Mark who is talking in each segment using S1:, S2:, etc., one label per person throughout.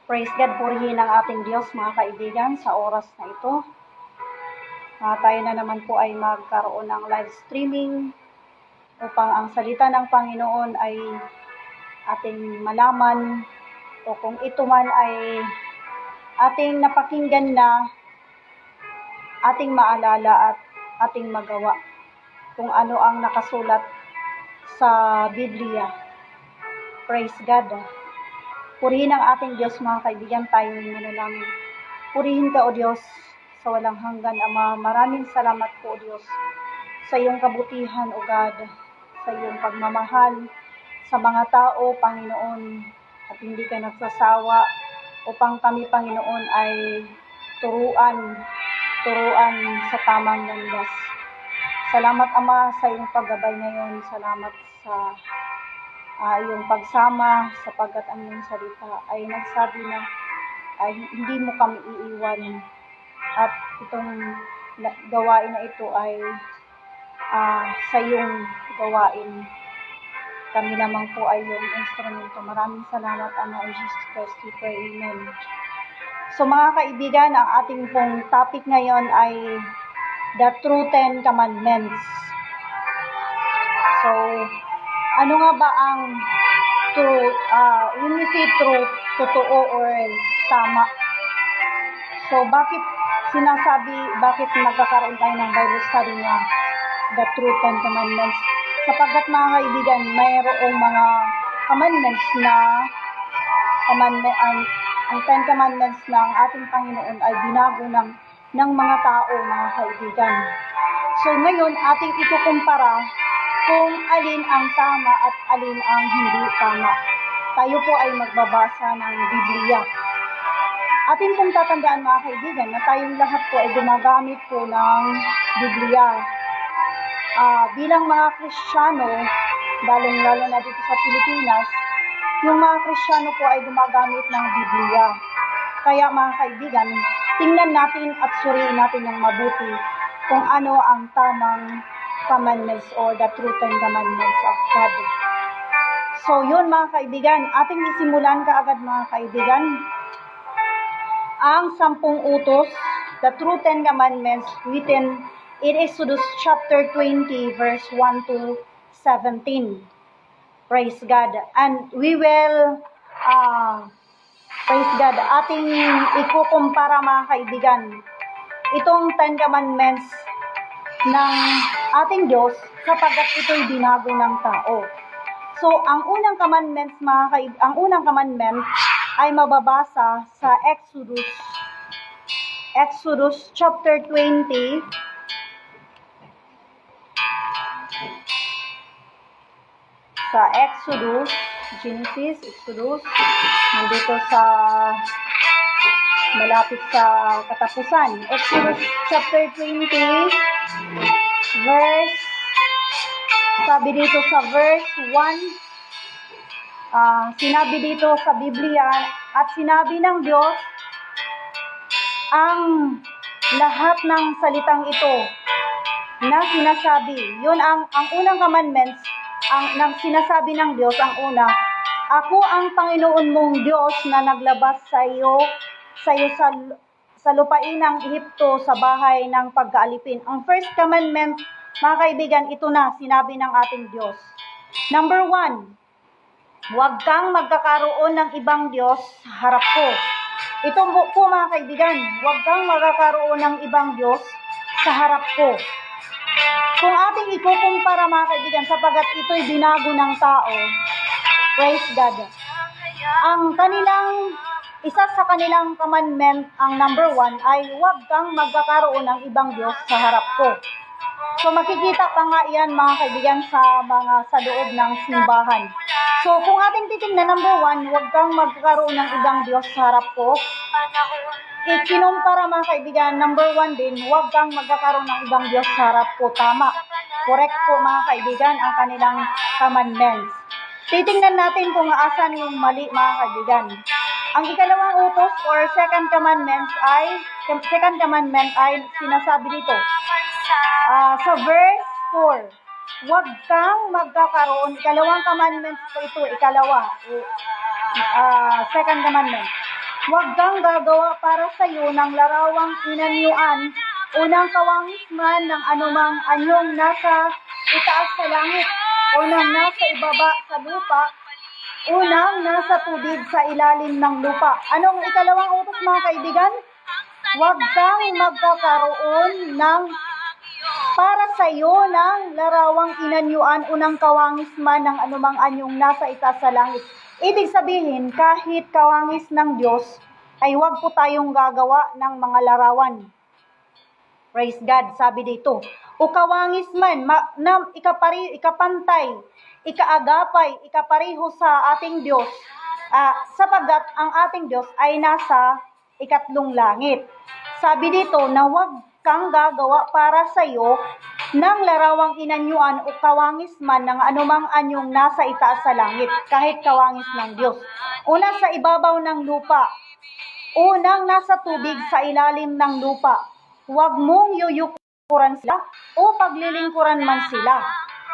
S1: Praise God, purihin ang ating Diyos mga kaibigan sa oras na ito. Tayo na naman po ay magkaroon ng live streaming upang ang salita ng Panginoon ay ating malaman o kung ito man ay ating napakinggan na, ating maalala at ating magawa kung ano ang nakasulat sa Biblia. Praise God. Purihin ang ating Diyos mga kaibigan, tayo manalangin. Purihin ka o Diyos sa walang hanggan, Ama. Maraming salamat po o Diyos sa iyong kabutihan o God, sa iyong pagmamahal sa mga tao, Panginoon, at hindi ka nagsasawa upang kami, Panginoon, ay turuan sa tamang landas. Salamat, Ama, sa iyong paggabay ngayon. Salamat sa iyong pagsama, sapagkat ang iyong salita ay nagsabi na ay hindi mo kami iiwan. At itong gawain na ito ay sa iyong gawain. Kami naman po ay iyong instrumento. Maraming salamat, Ama, in Jesus Christ we pray. Amen. So mga kaibigan, ang ating pong topic ngayon ay the true 10 commandments. So, ano nga ba ang truth? When we say truth, totoo or tama? So, bakit nagkakaroon tayo ng Bible study na the true 10 commandments? Sapagkat mga kaibigan, mayroong mga commandments na ang 10 commandments ng ating Panginoon ay binago ng mga tao, mga kaibigan. So, ngayon, ating ikukumpara kung alin ang tama at alin ang hindi tama. Tayo po ay magbabasa ng Biblia. Atin pong tatandaan mga kaibigan na tayong lahat po ay gumagamit po ng Biblia. Bilang mga Kristiyano, lalong-lalo na dito sa Pilipinas, yung mga Kristiyano po ay gumagamit ng Biblia. Kaya mga kaibigan, tingnan natin at suriin natin ng mabuti kung ano ang tamang commandments or the true 10 commandments of God. So yun mga kaibigan, ating isimulan kaagad mga kaibigan ang 10 utos, the true 10 commandments written in Exodus chapter 20 verse 1 to 17. Praise God. And we will praise God, ating ikukumpara mga kaibigan itong 10 commandments ng ating Diyos sapagkat ito'y binago ng tao. So, ang unang commandment ay mababasa sa Exodus chapter 20 sa Genesis, nandito sa malapit sa katapusan. Exodus chapter 20 sabi dito sa verse 1, sinabi dito sa Biblia, at sinabi ng Diyos ang lahat ng salitang ito na sinasabi. Yun ang unang commandments, ang sinasabi ng Diyos, ang una, ako ang Panginoon mong Diyos na naglabas sa iyo sa lupain ng Ehipto sa bahay ng pagkaalipin. Ang first commandment, mga kaibigan, ito na sinabi ng ating Diyos. Number 1, huwag kang magkakaroon ng ibang Diyos sa harap ko. Ito po mga kaibigan, huwag kang magkakaroon ng ibang Diyos sa harap ko. Kung ating ikukumpara mga kaibigan, sapagkat ito'y binago ng tao, praise God, isa sa kanilang commandment, ang number 1, ay huwag kang magkakaroon ng ibang Diyos sa harap ko. So makikita pa nga yan mga kaibigan sa loob ng simbahan. So kung ating titingnan, number 1, huwag kang magkakaroon ng ibang Diyos sa harap ko. Ikinumpara mga kaibigan, number 1 din, huwag kang magkakaroon ng ibang Diyos sa harap ko. Tama. Correct po mga kaibigan ang kanilang commandments. Titingnan natin kung asan yung mali mga kaibigan. Ang ikalawang utos or second commandment ay sinasabi dito. Sa verse 4, huwag kang magkakaroon, ikalawang commandment po ito, second commandment, huwag kang gagawa para sa iyo ng larawang inanyuan o ng kawangisman ng anumang anyong nasa itaas sa langit o ng nasa ibaba sa lupa o ng nasa tubig sa ilalim ng lupa. Anong ikalawang utos mga kaibigan? Huwag kang magkakaroon ng para sa iyo ng larawang inanyuan o ng kawangisman ng anumang anyong nasa itaas sa langit. Ibig sabihin, kahit kawangis ng Diyos, ay huwag po tayong gagawa ng mga larawan. Praise God, sabi dito. O kawangis man, ikapantay, ikaagapay, ikapareho sa ating Diyos, sapagkat ang ating Diyos ay nasa ikatlong langit. Sabi dito na huwag kang gagawa para sa iyo ng larawang inanyuan o kawangis man ng anumang anyong nasa itaas sa langit, kahit kawangis ng Diyos, o nasa ibabaw ng lupa, o nang nasa tubig sa ilalim ng lupa. Huwag mong yuyukuran sila o paglilingkuran man sila.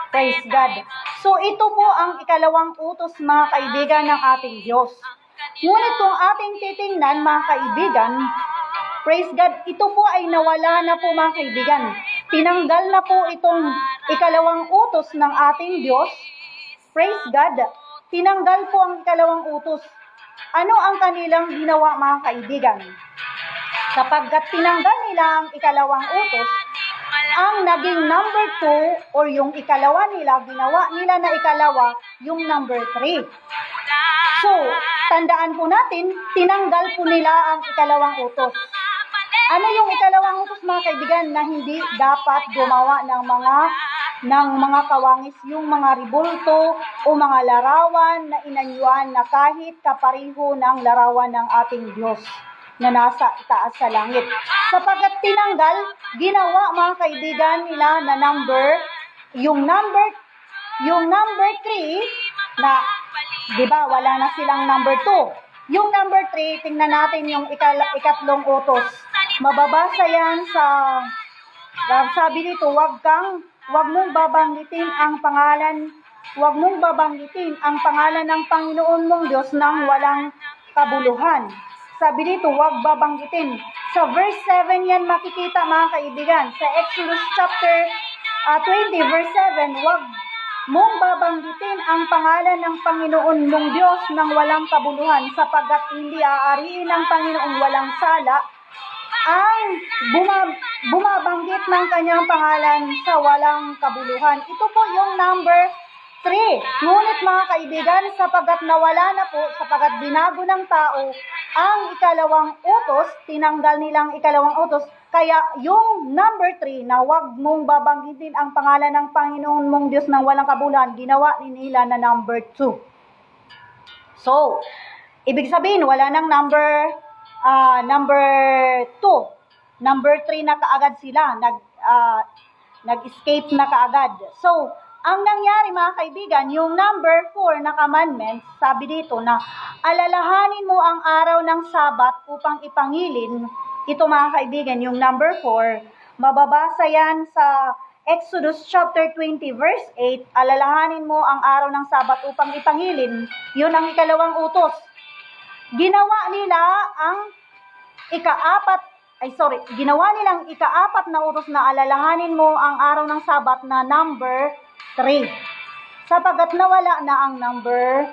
S1: Praise God. So ito po ang ikalawang utos mga kaibigan ng ating Diyos. Ngunit kung ating titingnan mga kaibigan, praise God, ito po ay nawala na po mga kaibigan. Tinanggal na po itong ikalawang utos ng ating Diyos. Praise God. Tinanggal po ang ikalawang utos. Ano ang kanilang ginawa mga kaibigan? Sapagkat tinanggal nila ang ikalawang utos, ang naging number 2 or yung ikalawa nila, ginawa nila na ikalawa, yung number 3. So, tandaan po natin, tinanggal po nila ang ikalawang utos. Ano yung ikalawang utos mga kaibigan? Na hindi dapat gumawa ng mga kawangis, yung mga ribulto o mga larawan na inanyuan na kahit kapareho ng larawan ng ating Diyos na nasa itaas sa langit. Sapagkat tinanggal, ginawa mga kaibigan nila na yung number 3 na, di ba, wala na silang number 2. Yung number 3, tingnan natin yung ikatlong utos. Mababasa yan sabi dito, huwag mong babanggitin ang pangalan ng Panginoon mong Diyos nang walang kabuluhan. Sabi dito, huwag babanggitin. Sa verse 7 yan makikita mga kaibigan. Sa Exodus chapter 20 verse 7, huwag mong babanggitin ang pangalan ng Panginoon mong Diyos nang walang kabuluhan, sapagkat hindi aariin ng Panginoong walang sala ang bumabanggit ng kanyang pangalan sa walang kabuluhan. Ito po yung number 3. Ngunit mga kaibigan, sapagkat nawala na po, sapagkat binago ng tao ang ikalawang utos, tinanggal nilang ikalawang utos, kaya yung number 3 na huwag mong babanggitin ang pangalan ng Panginoon mong Diyos ng walang kabuluhan, ginawa nila na number 2. So, ibig sabihin, wala nang number 2. Number 3 na kaagad sila. Nag-escape na kaagad. So, ang nangyari mga kaibigan, yung number 4 na commandment, sabi dito na alalahanin mo ang araw ng Sabat upang ipangilin. Ito mga kaibigan, yung number 4, mababasa yan sa Exodus chapter 20 verse 8, alalahanin mo ang araw ng Sabat upang ipangilin. Yun ang ikalawang utos. Ginawa nilang ikaapat na utos na alalahanin mo ang araw ng Sabat na number 3. Sapagkat nawala na ang number,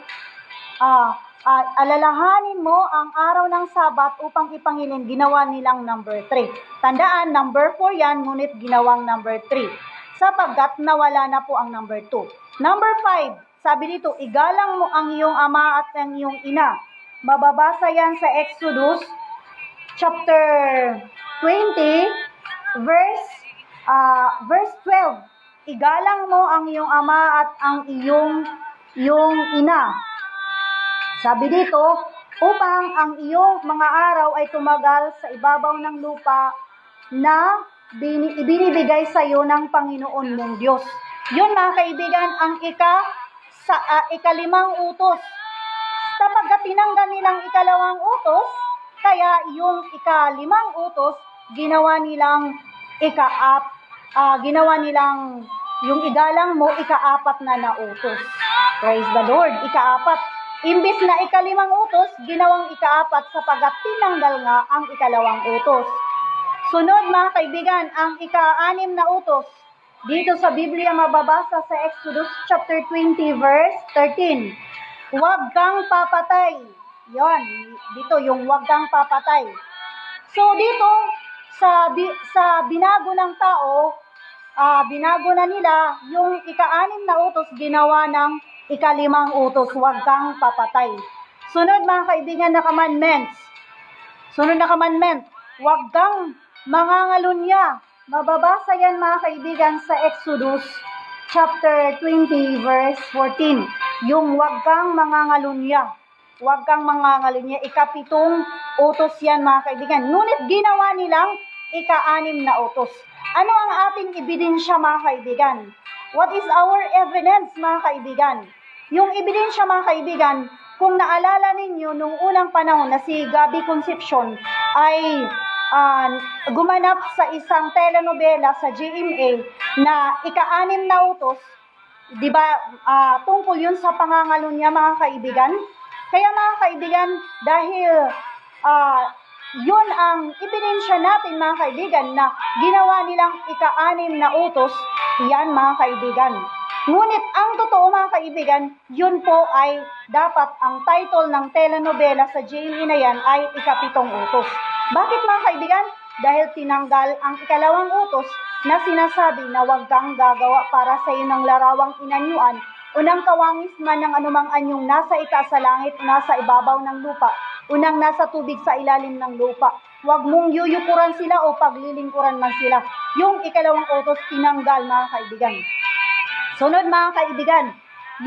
S1: alalahanin mo ang araw ng Sabat upang ipangilin, ginawa nilang number 3. Tandaan, number 4 yan, ngunit ginawang number 3. Sapagkat nawala na po ang number 2. Number 5, sabi dito, igalang mo ang iyong ama at ang iyong ina. Mababasa yan sa Exodus chapter 20 verse 12. Igalang mo ang iyong ama at ang iyong ina. Sabi dito, upang ang iyong mga araw ay tumagal sa ibabaw ng lupa na ibinibigay sa iyo ng Panginoon mong Diyos. Yun mga kaibigan, ang ikalimang utos. Sapagkat tinanggal nilang ikalawang utos, kaya yung ikalimang utos, ginawa nilang yung igalang mo, ika-4 na nautos. Praise the Lord, ika-4. Imbis na ika-5 utos, ginawang ika-4 sapagat tinanggal nga ang ika-2 utos. Sunod mga kaibigan, ang ika-6 na utos. Dito sa Biblia mababasa sa Exodus chapter 20 verse 13. Huwag kang papatay. Yon, dito yung huwag kang papatay. So dito sa binago ng tao, binago na nila yung ika-6 na utos ginawa ng ika-5 utos, huwag kang papatay. Sunod mga kaibigan na commandments. Sunod na commandment, huwag kang mangangalunya. Mababasa yan mga kaibigan sa Exodus chapter 20 verse 14. Yung huwag kang mangangalunya. Huwag kang mangangalunya. ika-7 utos yan mga kaibigan. Ngunit ginawa nilang ika-6 na utos. Ano ang ating ebidensya mga kaibigan? What is our evidence mga kaibigan? Yung ebidensya mga kaibigan, kung naalala ninyo nung unang panahon na si Gabby Concepcion ay gumanap sa isang telenovela sa GMA na ika-6 na utos, di ba, tungkol yun sa pangangalunya mga kaibigan. Kaya mga kaibigan, dahil yun ang ebidensya natin mga kaibigan na ginawa nilang ika-6 na utos, yan mga kaibigan. Ngunit ang totoo mga kaibigan, yun po ay dapat ang title ng telenovela sa GMA na yan ay ika-7 utos. Bakit mga kaibigan? Dahil tinanggal ang ika-2 utos na sinasabi na huwag kang gagawa para sa iyo ng larawang inanyuan o ng kawangis man ng anumang anyong nasa itaas sa langit o nasa ibabaw ng lupa o ng nasa tubig sa ilalim ng lupa. Huwag mong yuyukuran sila o paglilingkuran man sila. Yung ika-2 utos tinanggal mga kaibigan. Sunod mga kaibigan,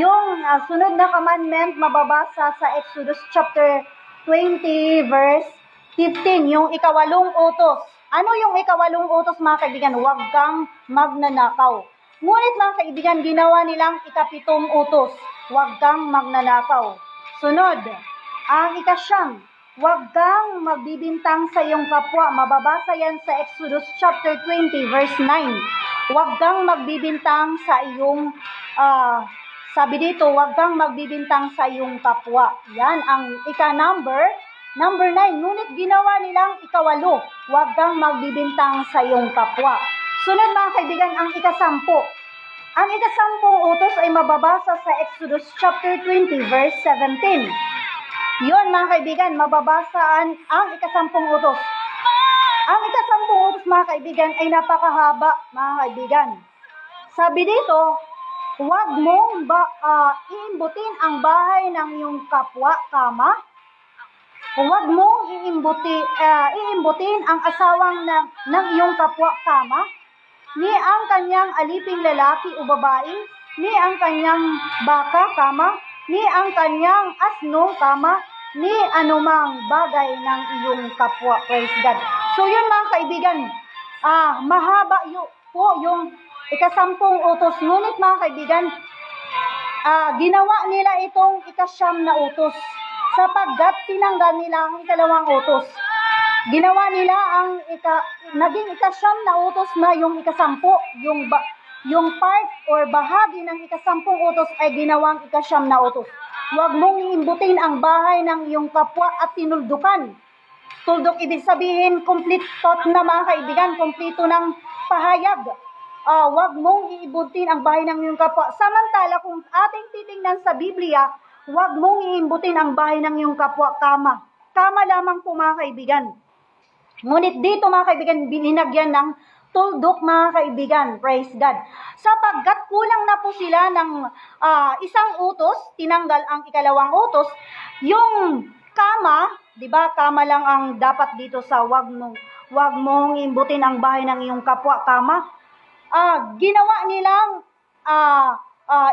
S1: yung sunod na commandment mababasa sa Exodus chapter 20 verse 15, yung ika-8 utos. Ano yung ika-8 utos mga kaibigan? Huwag kang magnanakaw. Ngunit mga kaibigan, ginawa nilang ika-7 utos. Huwag kang magnanakaw. Sunod, ang ika-9, huwag kang magbibintang sa iyong kapwa. Mababasa yan sa Exodus chapter 20 verse 9. Huwag kang magbibintang sa iyong, sabi dito, huwag kang magbibintang sa iyong kapwa. Yan ang ika-number 9, ngunit ginawa nilang ika-8, huwag kang magbibintang sa iyong kapwa. Sunod mga kaibigan, ang ika-10. Ang ika-10 utos ay mababasa sa Exodus chapter 20 verse 17. Yun mga kaibigan, mababasaan ang ika-10 utos. Ang ika-10 utos mga kaibigan ay napakahaba mga kaibigan. Sabi dito, huwag mong iimbutin ang bahay ng iyong kapwa, huwag mong iimbutin ang asawang ng iyong kapwa, ni ang kanyang aliping lalaki o babae, ni ang kanyang baka, ni ang kanyang asno, ni anumang bagay ng iyong kapwa. Praise God. So yun mga kaibigan, mahaba po yung ika-10 utos. Ngunit mga kaibigan, ginawa nila itong ika-9 na utos sapagkat tinanggal nila ang ika-2 utos. Ginawa nila ang naging ika-9 na utos na yung ika-10, yung part or bahagi ng ika-10 utos ay ginawang ika-9 na utos. Huwag mong iimbutin ang bahay ng iyong kapwa at tinuldukan. Tuldok ibig sabihin, complete thought na mga kaibigan, kompleto ng pahayag. Huwag mong iimbutin ang bahay ng iyong kapwa. Samantala, kung ating titingnan sa Biblia, huwag mong iimbutin ang bahay ng iyong kapwa, kama lamang po mga kaibigan. Ngunit dito mga kaibigan, bininagyan ng tuldok mga kaibigan. Praise God. Sapagkat kulang na po sila ng isang utos, tinanggal ang ika-2 utos, yung kama, di ba, kama lang ang dapat dito sa huwag mong imbutin ang bahay ng iyong kapwa, ginawa nilang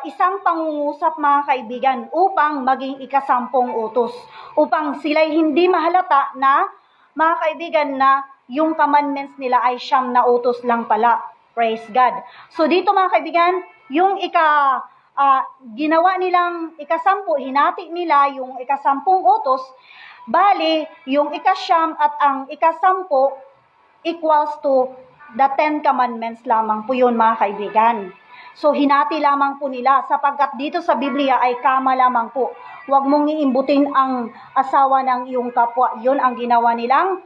S1: isang pangungusap mga kaibigan upang maging ika-10 utos. Upang sila'y hindi mahalata na mga kaibigan na yung commandments nila ay 9 na utos lang pala. Praise God. So dito mga kaibigan, yung ginawa nilang ika-10, hinati nila yung ika-10 utos, bali yung ika-9 at ang ika-10 equals to the 10 commandments lamang po yun mga kaibigan. So hinati lamang po nila sapagkat dito sa Biblia ay kama lamang po. Huwag mong iimbutin ang asawa ng iyong kapwa. Yun ang ginawa nilang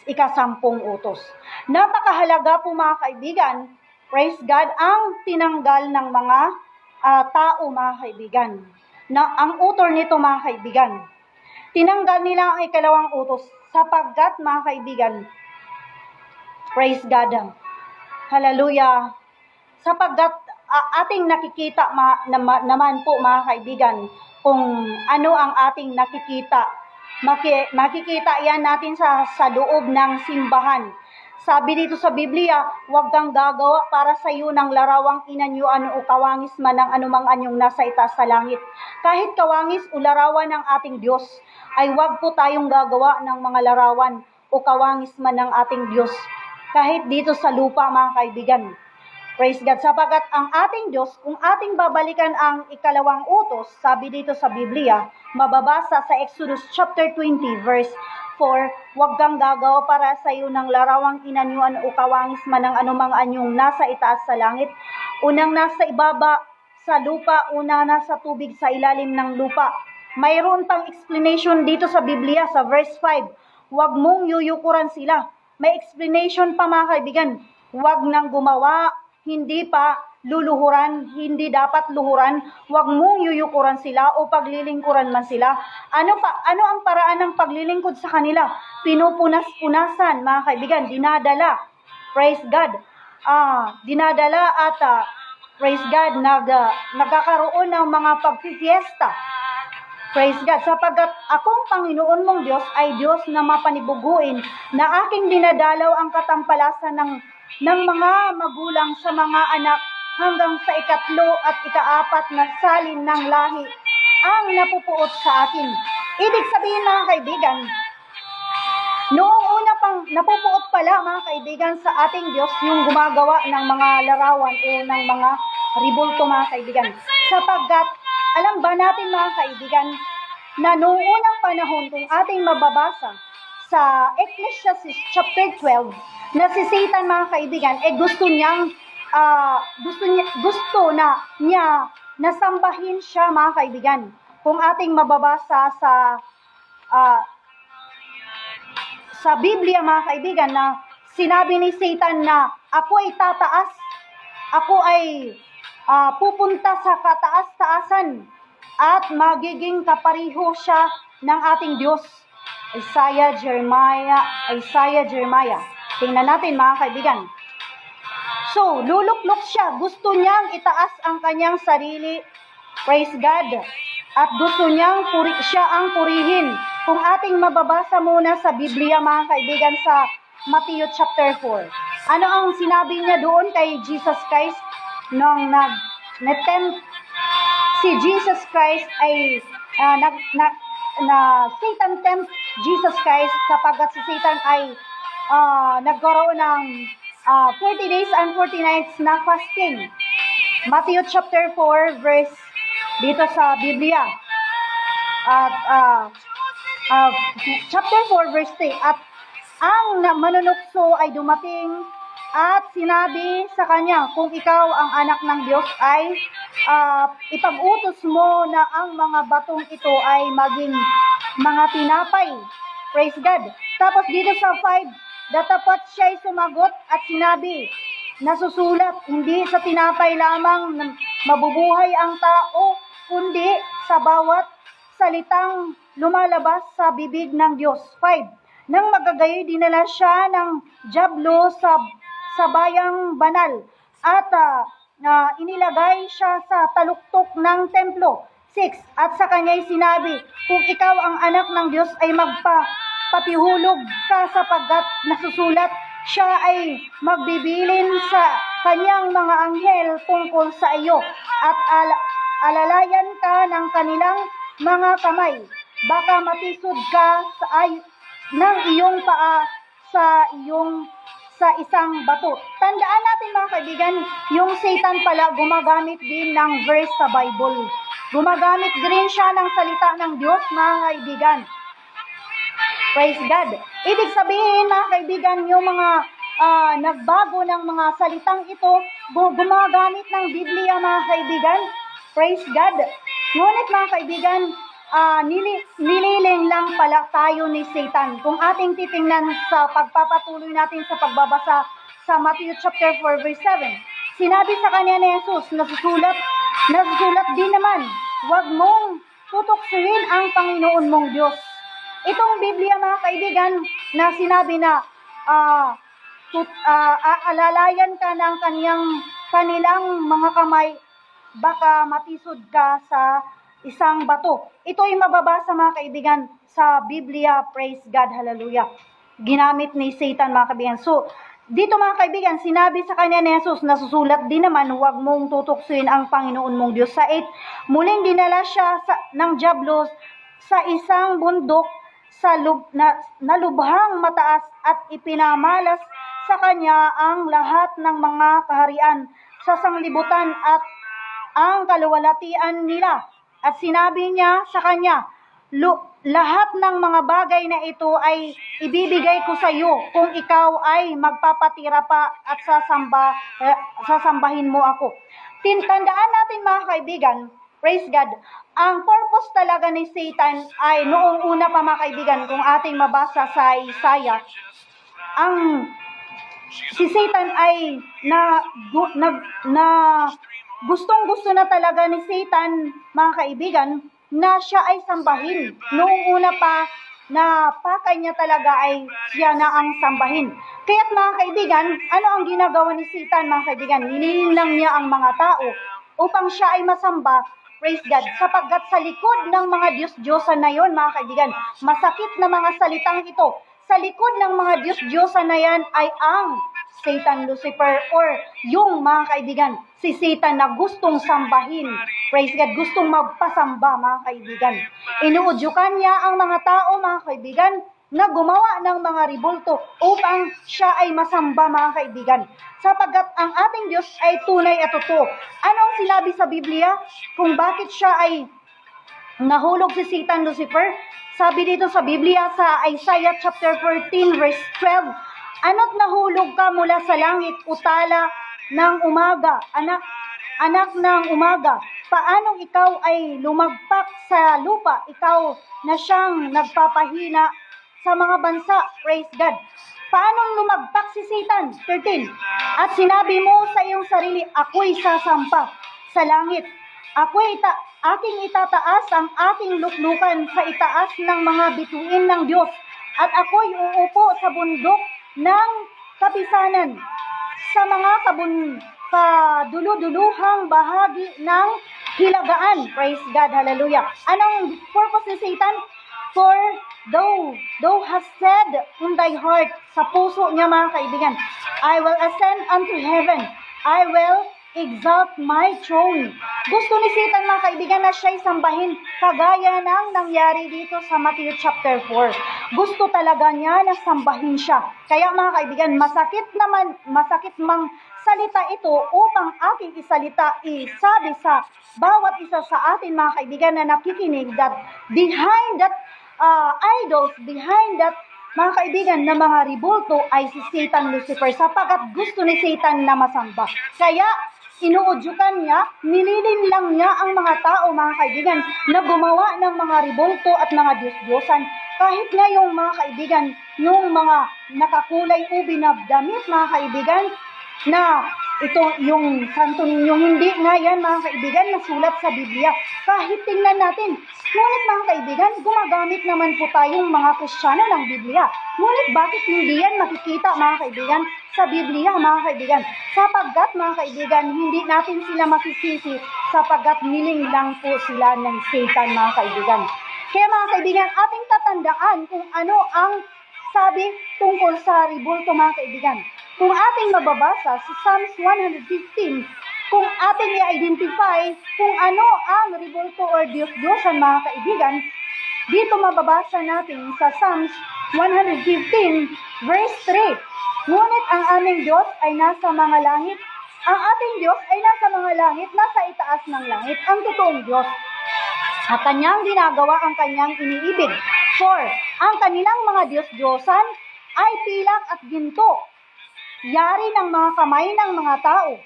S1: ika-10 utos. Napakahalaga po mga kaibigan, praise God, ang tinanggal ng mga tao mga kaibigan. Na ang utor nito mga kaibigan, tinanggal nila ang 2 utos sapagkat mga kaibigan, praise God, hallelujah, sapagkat ating nakikita naman po mga kaibigan kung ano ang ating nakikita. Makikita yan natin sa loob ng simbahan. Sabi dito sa Biblia, huwag kang gagawa para sa iyo ng larawang inanyuan o kawangis man ng anumang anyong nasa itaas sa langit. Kahit kawangis o larawan ng ating Diyos, ay huwag po tayong gagawa ng mga larawan o kawangis man ng ating Diyos. Kahit dito sa lupa mga kaibigan. Praise God. Sapagat ang ating Diyos, kung ating babalikan ang 2 utos, sabi dito sa Biblia, mababasa sa Exodus chapter 20 verse 4, huwag kang gagawa para sa iyo ng larawang inanyuan o kawangis man ng anumang anyong nasa itaas sa langit, unang nasa ibaba sa lupa, unang nasa tubig sa ilalim ng lupa. Mayroon pang explanation dito sa Biblia sa verse 5, huwag mong yuyukuran sila. May explanation pa mga kaibigan, huwag nang gumawa, hindi pa luluhuran, hindi dapat luhuran, huwag mong yuyukuran sila o paglilingkuran man sila. Ano ang paraan ng paglilingkod sa kanila? Pinupunas-punasan, mga kaibigan, dinadala. Praise God. Dinadala at praise God, nagkakaroon ng mga pagfifiesta. Praise God, sapagkat akong Panginoon mong Diyos ay Diyos na mapanibuguin, na aking dinadalaw ang katampalasan ng mga magulang sa mga anak hanggang sa 3 at 4 na salin ng lahi ang napupuot sa akin. Ibig sabihin mga kaibigan, noong una pang napupuot pala mga kaibigan sa ating Diyos yung gumagawa ng mga larawan o ng mga ribulto mga kaibigan. Sapagkat, alam ba natin mga kaibigan, na noong unang panahon kung ating mababasa sa Ecclesiastes chapter 12, na si Satan mga kaibigan, gusto niya nasambahin siya mga kaibigan. Kung ating mababasa sa Biblia mga kaibigan, na sinabi ni Satan na ako ay tataas, ako ay pupunta sa kataas-taasan at magiging kapariho siya ng ating Diyos. Isaiah, Jeremiah. Tingnan natin mga kaibigan. So, luluklok siya. Gusto niyang itaas ang kanyang sarili. Praise God. At gusto niyang siya ang purihin. Kung ating mababasa muna sa Biblia mga kaibigan sa Matthew chapter 4. Ano ang sinabi niya doon kay Jesus Christ nung nag-tempt si Jesus Christ ay Satan tempt Jesus Christ sapagkat si Satan ay nagkaroon ng 40 days and 40 nights na fasting. Matthew chapter 4 verse dito sa Biblia. At chapter 4 verse 3. At ang manunukso ay dumating at sinabi sa kanya, kung ikaw ang anak ng Diyos ay ipag-utos mo na ang mga batong ito ay maging mga tinapay. Praise God. Tapos dito sa 5, datapat siya'y sumagot at sinabi, nasusulat, hindi sa tinapay lamang mabubuhay ang tao, kundi sa bawat salitang lumalabas sa bibig ng Diyos. 5. Nang magagayoy, dinala siya ng dyablo sa bayang banal at inilagay siya sa taluktok ng templo. 6. At sa kanya'y sinabi, kung ikaw ang anak ng Diyos ay magpapihulog ka sapagkat nasusulat, siya ay magbibilin sa kanyang mga anghel tungkol sa iyo at alalayan ka ng kanilang mga kamay. Baka matisod ka ng iyong paa sa isang bato. Tandaan natin mga kaibigan, yung Satan pala gumagamit din ng verse sa Bible. Gumagamit din siya ng salita ng Diyos mga kaibigan. Praise God. Ibig sabihin mga kaibigan, yung mga nagbago ng mga salitang ito gumagamit ng Biblia, mga kaibigan. Praise God. Ngunit mga kaibigan, nililing lang pala tayo ni Satan. Kung ating titingnan sa pagpapatuloy natin sa pagbabasa sa Matthew chapter 4 verse 7, sinabi sa kanya ni Jesus, nasusulat din naman, huwag mong tutuksohin ang Panginoon mong Diyos. Itong Biblia, mga kaibigan, na sinabi na alalayan ka ng kanilang mga kamay, baka matisod ka sa isang bato. Ito ay mababasa, mga kaibigan, sa Biblia. Praise God, hallelujah. Ginamit ni Satan, mga kaibigan. So, dito, mga kaibigan, sinabi sa kanya ni Jesus, nasusulat din naman, huwag mong tutuksoin ang Panginoon mong Diyos. Sa 8, muling dinala siya ng dyablo sa isang bundok na lubhang mataas at ipinamalas sa kanya ang lahat ng mga kaharian sa sanglibutan at ang kaluwalhatian nila. At sinabi niya sa kanya, lahat ng mga bagay na ito ay ibibigay ko sa iyo kung ikaw ay magpapatira pa at sasambahin mo ako. Tandaan natin, mga kaibigan, praise God, ang purpose talaga ni Satan ay noong una pa, mga kaibigan, kung ating mabasa sa Isaiah, si Satan ay gustong-gusto na talaga ni Satan, mga kaibigan, na siya ay sambahin. Noong una pa, na pakay niya talaga ay siya na ang sambahin. Kaya't, mga kaibigan, ano ang ginagawa ni Satan, mga kaibigan? Nililang niya ang mga tao upang siya ay masamba, praise God, sapagkat sa likod ng mga Diyos-Diyosan na yon, mga kaibigan, masakit na mga salitang ito, sa likod ng mga Diyos-Diyosan na yan ay ang Satan, Lucifer, or yung, mga kaibigan, si Satan na gustong sambahin, praise God, gustong magpasamba, mga kaibigan. Inuudyukan niya ang mga tao, mga kaibigan, na gumawa ng mga ribulto upang siya ay masamba, mga kaibigan. Sapagkat ang ating Diyos ay tunay at totoo. Ano ang sinabi sa Biblia kung bakit siya ay nahulog si Satan, Lucifer? Sabi dito sa Biblia sa Isaiah chapter 14 verse 12, ano't nahulog ka mula sa langit, utala ng umaga, anak ng umaga, paanong ikaw ay lumagpak sa lupa, ikaw na siyang nagpapahina sa mga bansa, praise God. Paanong lumagpak si Satan? 13. At sinabi mo sa iyong sarili, ako'y sasampa sa langit. Aking itataas ang aking luklukan sa itaas ng mga bituin ng Diyos. At ako'y uupo sa bundok ng kapisanan sa mga kaduluduluhang bahagi ng hilagaan. Praise God, hallelujah. Anong purpose ni Satan? For thou hast said in thy heart, sa puso niya, mga kaibigan, I will ascend unto heaven, I will exalt my throne. Gusto ni Satan, mga kaibigan, na siya'y sambahin kagaya ng nangyari dito sa Matthew chapter 4. Gusto talaga niya na sambahin siya. Kaya, mga kaibigan, masakit mang salita ito upang aking isabi sa bawat isa sa atin, mga kaibigan, na nakikinig, that behind that idols, behind that, mga kaibigan, na mga ribulto ay si Satan, Lucifer, sapagkat gusto ni Satan na masamba. Kaya, inuudyukan niya, nililinlang niya ang mga tao, mga kaibigan, na gumawa ng mga ribulto at mga Diyos-Diyosan. Kahit nga yung, mga kaibigan, yung mga nakakulay ubi na damit, mga kaibigan, na ito yung santo ninyong hindi nga yan, mga kaibigan, nasulat sa Biblia. Kahit tingnan natin. Ngunit, mga kaibigan, gumagamit naman po tayong mga Kristiyano ng Biblia. Ngunit bakit hindi yan makikita, mga kaibigan, sa Biblia, mga kaibigan? Sapagkat, mga kaibigan, hindi natin sila masisisi sapagkat nilinglang po sila ng Satan, mga kaibigan. Kaya, mga kaibigan, ating tatandaan kung ano ang sabi tungkol sa ribulto, mga kaibigan. Kung ating mababasa sa Psalms 115, kung ating i-identify kung ano ang ribulto or Diyos-Diyosan, mga kaibigan, dito mababasa natin sa Psalms 115 verse 3. Ngunit ang aming Diyos ay nasa mga langit. Ang ating Diyos ay nasa mga langit, nasa itaas ng langit, ang totoong Diyos. At kanyang ginagawa ang kanyang iniibig. For ang kanilang mga Diyos-Diyosan ay pilak at ginto, yari ng mga kamay ng mga tao.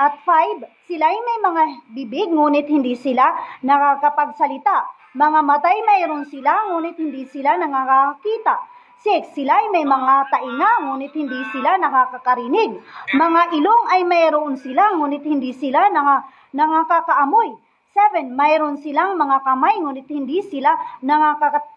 S1: At 5, sila'y may mga bibig, ngunit hindi sila nakakapagsalita. Mga matay mayroon sila, ngunit hindi sila nakakakita. 6, sila'y may mga tainga, ngunit hindi sila nakakarinig. Mga ilong ay mayroon sila, ngunit hindi sila nakakaamoy. 7, mayroon silang mga kamay, ngunit hindi sila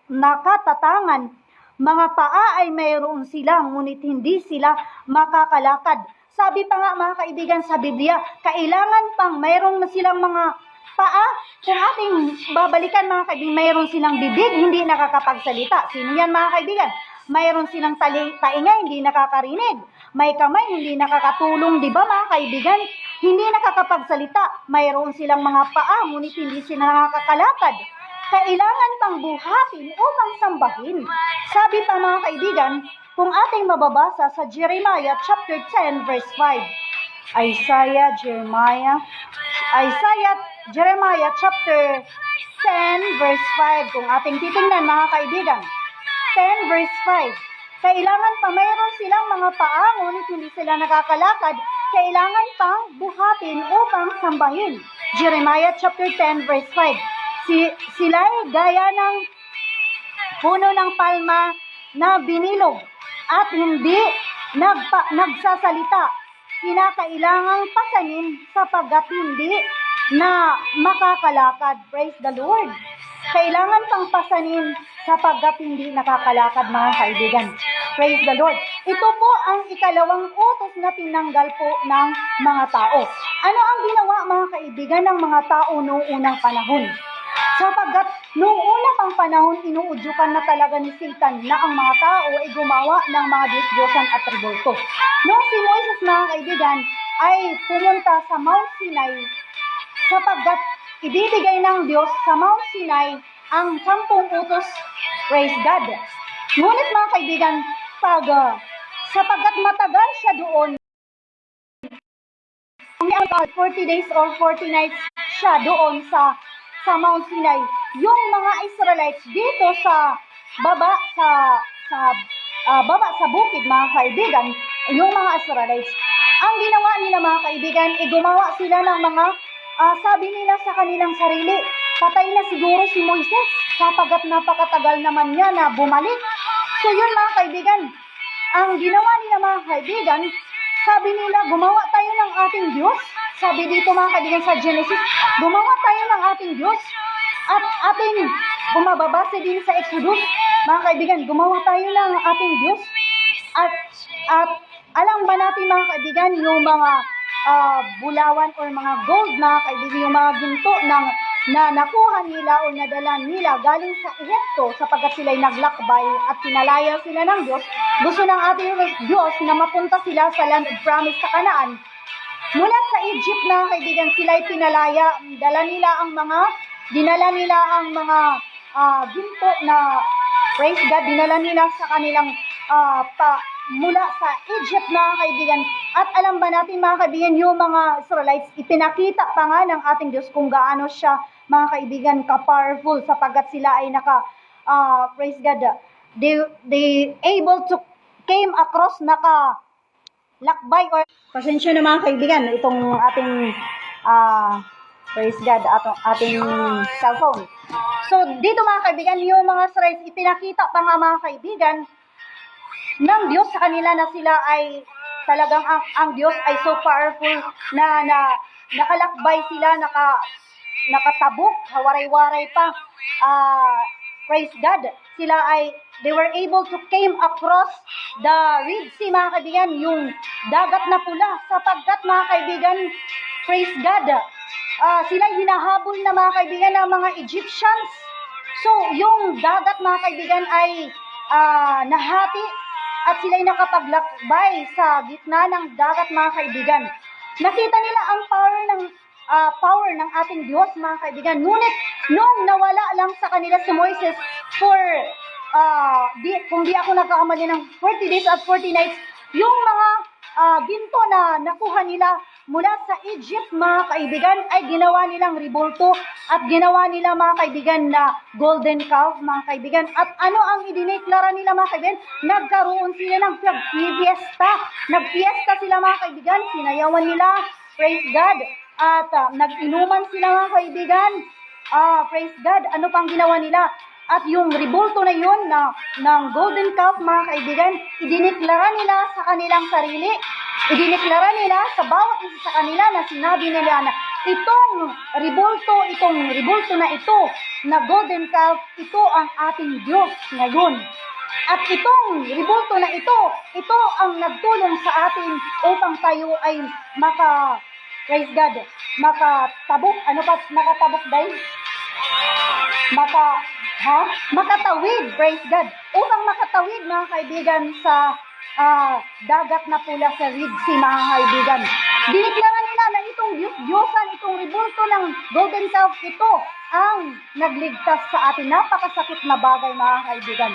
S1: nakatatangan. Mga paa ay mayroon sila, ngunit hindi sila makakalakad. Sabi pa nga mga kaibigan sa Biblia, kailangan pang mayroon na silang mga paa. Kung ating babalikan mga kaibigan, mayroon silang bibig, hindi nakakapagsalita. Sino yan mga kaibigan? Mayroon silang tainga, hindi nakakarinig. May kamay, hindi nakakatulong, di ba mga kaibigan? Hindi nakakapagsalita. Mayroon silang mga paa, ngunit hindi sila nakakakalakad. Kailangan pang buhatin upang sambahin. Sabi pa mga kaibigan, kung ating mababasa sa Jeremiah chapter 10 verse 5. Jeremiah chapter 10 verse 5. Kung ating titingnan mga kaibigan, 10 verse 5. Kailangan pa mayroon silang mga paa, ngunit hindi sila nakakalakad. Kailangan pang buhatin upang sambahin. Jeremiah chapter 10 verse 5. Sila'y gaya ng puno ng palma na binilog at hindi nagsasalita. Kinakailangang pasanin sapagkat hindi na makakalakad. Praise the Lord. Kailangan pang pasanin sapagkat hindi nakakalakad mga kaibigan. Praise the Lord. Ito po ang ikalawang utos na tinanggal po ng mga tao. Ano ang ginawa mga kaibigan ng mga tao noong unang panahon? Sapagkat noong una pang panahon, inuudyukan na talaga ni Satan na ang mga tao ay gumawa ng mga Diyos-Diyosan at rebulto. Noong si Moises mga kaibigan ay pumunta sa Mount Sinai sapagkat ibibigay ng Diyos sa Mount Sinai ang 10 utos. Praise God. Ngunit mga kaibigan, sapagkat matagal siya doon, 40 days or 40 nights siya doon sa Mount Sinai, yung mga Israelites dito sa baba sa bukid mga kaibigan, yung mga Israelites, ang ginawa nila mga kaibigan, gumawa sila ng mga sabi nila sa kanilang sarili, patay na siguro si Moises sapagkat napakatagal naman niya na bumalik. So yun mga kaibigan, ang ginawa nila mga kaibigan, sabi nila, gumawa tayo ng ating Diyos. Sabi dito mga kaibigan sa Genesis, gumawa tayo ng ating Diyos. At ating bumababase din sa Exodus, mga kaibigan, gumawa tayo ng ating Diyos. At alam ba natin mga kaibigan, yung mga bulawan or mga gold mga kaibigan, yung mga ginto na nakuha nila o nadala nila galing sa Egypto sapagkat sila'y naglakbay at pinalaya sila ng Diyos. Gusto ng ating Diyos na mapunta sila sa land of promise sa Canaan. Mula sa Egypt na kaibigan, sila'y pinalaya, dinala nila ang mga ginto na, praise God, dinala nila sa kanilang mula sa Egypt mga kaibigan. At alam ba natin mga kaibigan, yung mga Israelites, ipinakita pa nga ng ating Diyos kung gaano siya mga kaibigan ka-powerful sapagkat sila ay praise God, they able to came across lakbay or pasensya na mga kaibigan, itong ating praise God, ating cellphone. So dito mga kaibigan, yung mga Israelites, ipinakita pa nga mga kaibigan ng Diyos sa kanila na sila ay talagang ang Diyos ay so powerful na nakalakbay sila, nakatabok, hawaray-waray pa. Praise God. They were able to came across the Red Sea mga kaibigan, yung dagat na pula, sapagkat mga kaibigan, praise God, sila hinahabol na mga kaibigan ng mga Egyptians. So yung dagat mga kaibigan ay nahati at sila'y nakapaglakbay sa gitna ng dagat mga kaibigan. Nakita nila ang power ng ating Diyos mga kaibigan. Ngunit nung nawala lang sa kanila si Moises for kung di ako nagkakamali ng 40 days at 40 nights, yung mga ginto na nakuha nila mula sa Egypt mga kaibigan ay ginawa nilang rebulto at ginawa nila mga kaibigan na golden calf mga kaibigan. At ano ang idineklara nila mga kaibigan? Nagkaroon sila ng nagfiesta sila mga kaibigan, sinayawan nila, Praise God. At nag-inuman sila mga kaibigan. Praise God. Ano pang ginawa nila? At yung ribulto na yun ng golden calf, mga kaibigan, idineklara nila sa kanilang sarili. Idineklara nila sa bawat isa sa kanila na sinabi nila na itong ribulto na ito, na golden calf, ito ang ating Diyos ngayon. At itong ribulto na ito ang nagtulong sa atin upang tayo ay praise God, makatabok dahil? Makatawid, praise God. Upang makatawid, mga kaibigan, sa dagat na pula sa Red Sea, mga kaibigan. Dineklara nila na itong Diyos-Diyosan, itong ribulto ng golden calf, ito ang nagligtas sa atin. Napakasakit na bagay, mga kaibigan.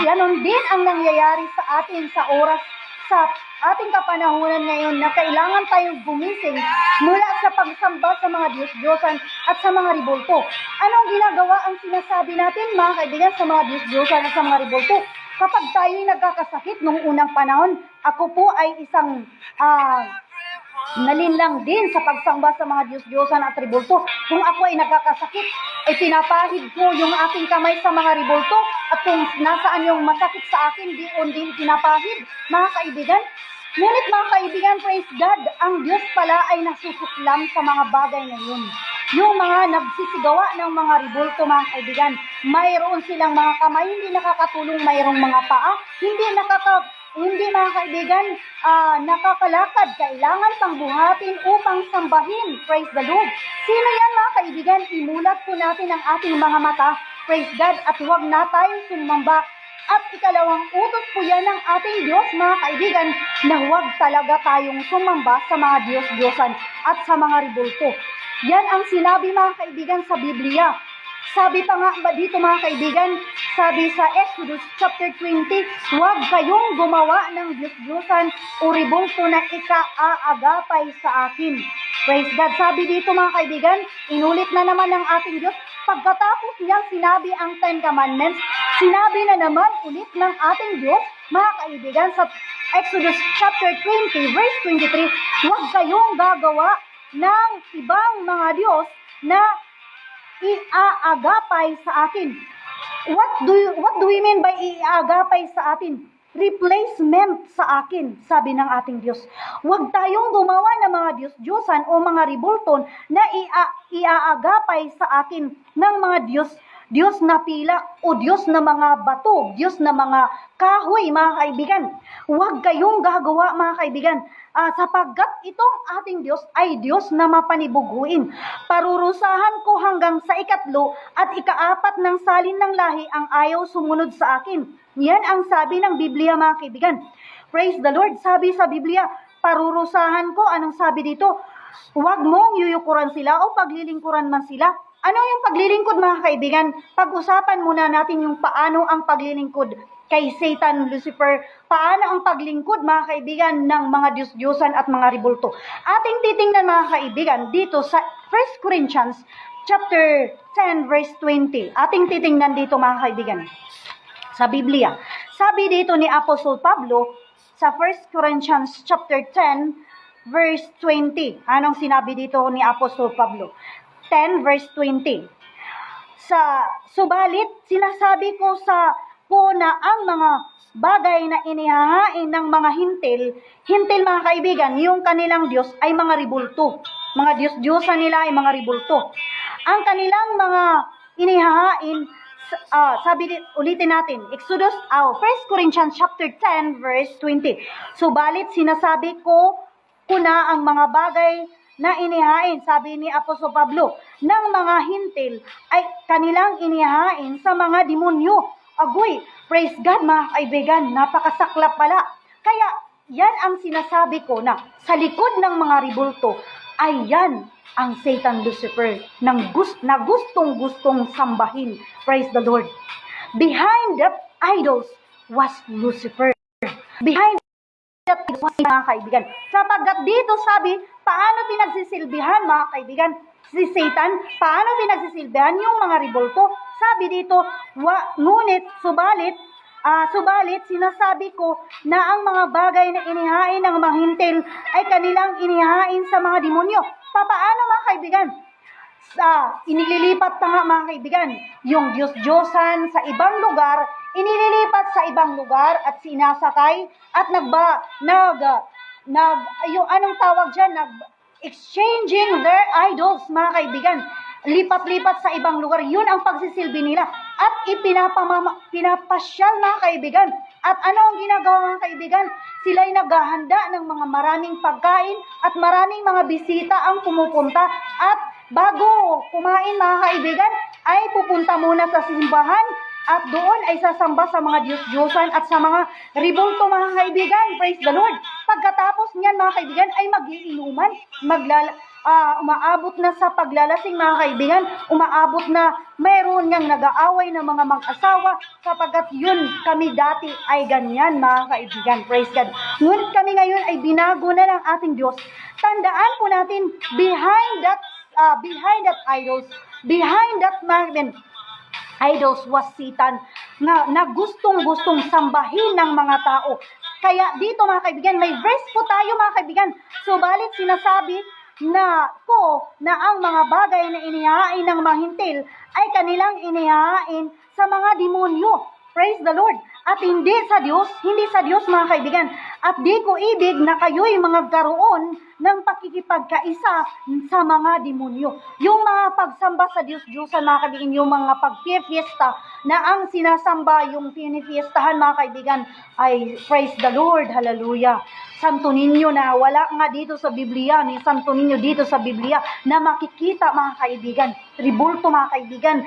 S1: Ganon din ang nangyayari sa atin sa oras, sa ating kapanahunan ngayon na kailangan tayong gumising mula sa pagsamba sa mga Diyos-Diyosan at sa mga ribulto. Anong ginagawa ang sinasabi natin, mga kaibigan, sa mga Diyos-Diyosan at sa mga ribulto? Kapag tayo'y nagkakasakit nung unang panahon, ako po ay isang nalinlang din sa pagsamba sa mga Diyos-Diyosan at ribulto. Kung ako ay nagkakasakit, ay pinapahid ko yung aking kamay sa mga ribulto, at kung nasaan yung masakit sa akin, din pinapahid, mga kaibigan. Ngunit mga kaibigan, praise God, ang Diyos pala ay nasusuklam sa mga bagay na yun. Yung mga nagsisigawa ng mga ribulto, mga kaibigan, mayroon silang mga kamay, hindi nakakatulong, mayroong mga paa, hindi mga kaibigan, nakakalakad, kailangan pang buhatin upang sambahin. Praise the Lord. Sino yan, mga kaibigan? Imulat po natin ang ating mga mata. Praise God. At huwag na tayong sumamba. At ikalawang utos po yan ng ating Diyos, mga kaibigan, na huwag talaga tayong sumamba sa mga Diyos-Diyosan at sa mga ribulto. Yan ang sinabi, mga kaibigan, sa Biblia. Sabi pa nga ba dito, mga kaibigan, sabi sa Exodus chapter 20, huwag kayong gumawa ng Diyos-Diyosan o ribulto na ika-aagapay sa akin. Praise God. Sabi dito, mga kaibigan, inulit na naman ng ating Diyos. Pagkatapos niyang sinabi ang 10 Commandments, sinabi na naman ulit ng ating Diyos, mga kaibigan, sa Exodus chapter 20, verse 23, huwag kayong gagawa ng ibang mga Diyos na iaagapay sa akin. What do we mean by iaagapay sa atin? Replacement sa akin, sabi ng ating Diyos. Huwag tayong gumawa ng mga Diyos-Diyosan o mga ribulton na iaagapay sa akin ng mga Diyos na pilak o Diyos na mga bato, Diyos na mga kahoy, mga kaibigan. Huwag kayong gagawa, mga kaibigan, sapagkat itong ating Diyos ay Diyos na mapanibuguin. Parurusahan ko hanggang sa 3 at 4 ng salin ng lahi ang ayaw sumunod sa akin. Yan ang sabi ng Biblia, mga kaibigan. Praise the Lord. Sabi sa Biblia, parurusahan ko. Anong sabi dito? Huwag mong yuyukuran sila o paglilingkuran man sila. Ano yung paglilingkod, mga kaibigan? Pag-usapan muna natin yung paano ang paglilingkod kay Satan, Lucifer. Paano ang paglingkod, mga kaibigan, ng mga Diyos-Diyosan at mga ribulto. Ating titingnan, mga kaibigan, dito sa 1 Corinthians chapter 10, verse 20. Ating titingnan dito, mga kaibigan, sa Biblia. Sabi dito ni Apostle Pablo sa 1 Corinthians chapter 10, verse 20. Anong sinabi dito ni Apostle Pablo? 10 verse 20. Subalit sinasabi ko na ang mga bagay na inihahain ng mga hintil, mga kaibigan, yung kanilang Diyos ay mga ribulto. Mga Diyos-Diyosan nila ay mga ribulto. Ang kanilang mga inihahain, ulitin natin, 1 Corinthians chapter 10 verse 20. Subalit sinasabi ko na ang mga bagay na inihain, sabi ni Apostol Pablo, ng mga hintil ay kanilang inihain sa mga demonyo. Agoy, praise God, mga kaibigan, napakasaklap pala. Kaya yan ang sinasabi ko na sa likod ng mga ribulto ay yan ang Satan, Lucifer, na gustong-gustong sambahin. Praise the Lord. Behind that idols was Lucifer. Behind that was, mga kaibigan. Sapagkat dito sabi, paano pinagsisilbihan, mga kaibigan, si Satan? Paano pinagsisilbihan yung mga ribulto? Sabi dito, subalit, Subalit, sinasabi ko na ang mga bagay na inihain ng mga hintil ay kanilang inihain sa mga demonyo. Papaano mga kaibigan? Inililipat na nga mga kaibigan, yung Diyos-Diyosan sa ibang lugar, inililipat sa ibang lugar at sinasakay at yung anong tawag dyan, exchanging their idols mga kaibigan. Lipat-lipat sa ibang lugar, yun ang pagsisilbi nila at pinapasyal mga kaibigan. At ano ang ginagawa mga kaibigan? Sila'y naghahanda ng mga maraming pagkain at maraming mga bisita ang pumupunta at bago kumain mga kaibigan ay pupunta muna sa simbahan at doon ay sasamba sa mga Diyos-Diyosan at sa mga ribulto mga kaibigan. Praise the Lord. Pagkatapos niyan mga kaibigan ay magiinuman, umaabot na sa paglalasing mga kaibigan, umaabot na mayroon ngang nag-aaway ng mga mag-asawa sapagkat yun kami dati ay ganyan mga kaibigan. Praise God. Ngunit kami ngayon ay binago na ng ating Diyos. Tandaan po natin, behind that idols, behind that idols was Satan na gustong-gustong sambahin ng mga tao. Kaya dito mga kaibigan, may verse po tayo mga kaibigan. Subalit sinasabi na ang mga bagay na inihain ng mga hintil ay kanilang inihain sa mga demonyo. Praise the Lord. At hindi sa Diyos mga kaibigan. At di ko ibig na kayo'y magkaroon ng pakikipagkaisa sa mga demonyo. Yung mga pagsamba sa Diyos-Diyosan mga kaibigan, yung mga pagpifiesta na ang sinasamba, yung pinifiestahan mga kaibigan ay praise the Lord, hallelujah. Santo Niño na wala nga dito sa Biblia, ni Santo Niño dito sa Biblia na makikita mga kaibigan. Tribulto mga kaibigan,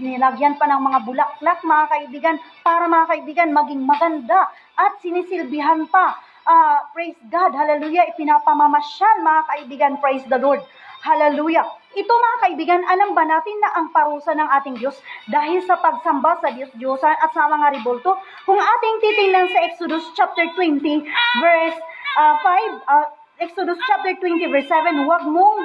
S1: nilagyan pa ng mga bulaklak mga kaibigan para mga kaibigan maging maganda at sinisilbihan pa. Praise God, hallelujah, ipinapamamasyal mga kaibigan, praise the Lord, hallelujah. Ito mga kaibigan, alam ba natin na ang parusa ng ating Diyos dahil sa pagsamba sa Diyos-Diyosan at sa mga ribulto? Kung ating titingnan sa Exodus chapter 20 verse 5, Exodus chapter 20 verse 7, huwag mong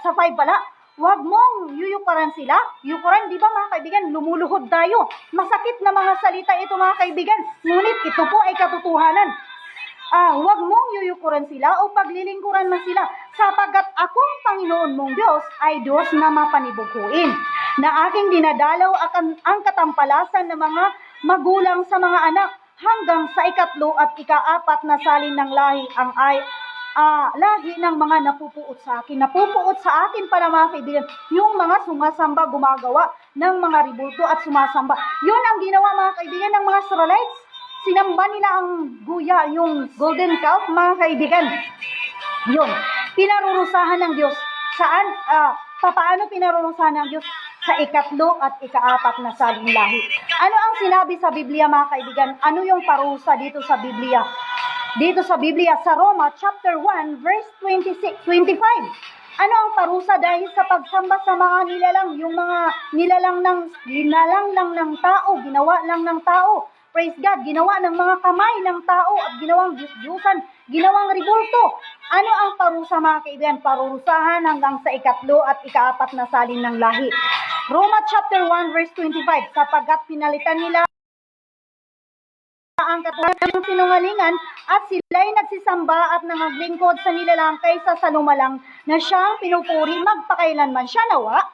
S1: sa 5 pala, huwag mong yuyukuran sila. Yukuran, di ba mga kaibigan, lumuluhod tayo. Masakit na mga salita ito mga kaibigan, ngunit ito po ay katotohanan. Huwag mong yuyukuran sila o paglilingkuran mo sila, sapagkat akong Panginoon mong Diyos ay Diyos na mapanibukuin, na aking dinadalaw ang katampalasan ng mga magulang sa mga anak, hanggang sa 3 at 4 na salin ng lahi lahi ng mga napupuot sa akin. Napupuot sa akin para mga kaibigan, yung mga sumasamba, gumagawa ng mga ribulto at sumasamba. Yun ang ginawa mga kaibigan ng mga Israelites. Sinamba nila ang guya, yung golden calf, mga kaibigan. Yun, pinarurusahan ng Diyos. Saan? Paano pinarurusahan ng Diyos? Sa 3 at 4 na saling lahi. Ano ang sinabi sa Biblia mga kaibigan? Ano yung parusa dito sa Biblia? Dito sa Biblia, sa Roma chapter 1 verse 25. Ano ang parusa dahil sa pagsamba sa mga nilalang, yung mga nilalang lang ng tao, ginawa lang ng tao. Praise God, ginawa ng mga kamay ng tao at ginawang Diyos-Diyosan, ginawang ribulto. Ano ang parusa mga kaibigan? Parurusahan hanggang sa 3 at 4 na salin ng lahi. Roma chapter 1 verse 25, sapagkat pinalitan nila ang katulad ng sinungalingan at sila'y nagsisamba at nangaglingkod sa nilalang kaysa sa lumalang na siyang pinupuri magpakailanman siya nawa.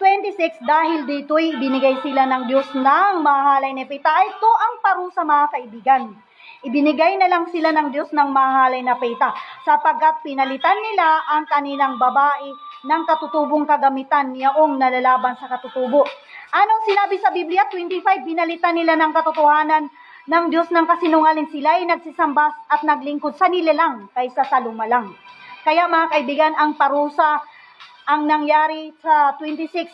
S1: 26, dahil dito'y binigay sila ng Diyos ng mahalay na pita. Ito ang parusa mga kaibigan. Ibinigay na lang sila ng Diyos ng mahalay na pita sapagkat pinalitan nila ang kanilang babae ng katutubong kagamitan niyaong nalalaban sa katutubo. Anong sinabi sa Biblia? 25, binalitan nila ng katotohanan ng Diyos ng kasinungaling, sila'y nagsisamba at naglingkod sa nilalang kaysa sa lumalang. Kaya mga kaibigan, ang parusa ang nangyari sa 26,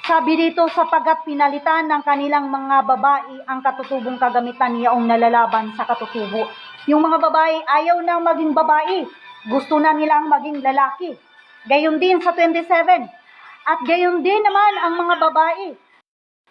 S1: sabi dito, sapagkat pinalitan ng kanilang mga babae ang katutubong kagamitan niyaong nalalaban sa katutubo. Yung mga babae ayaw na maging babae, gusto na nilang maging lalaki. Gayon din sa 27. At gayon din naman ang mga babae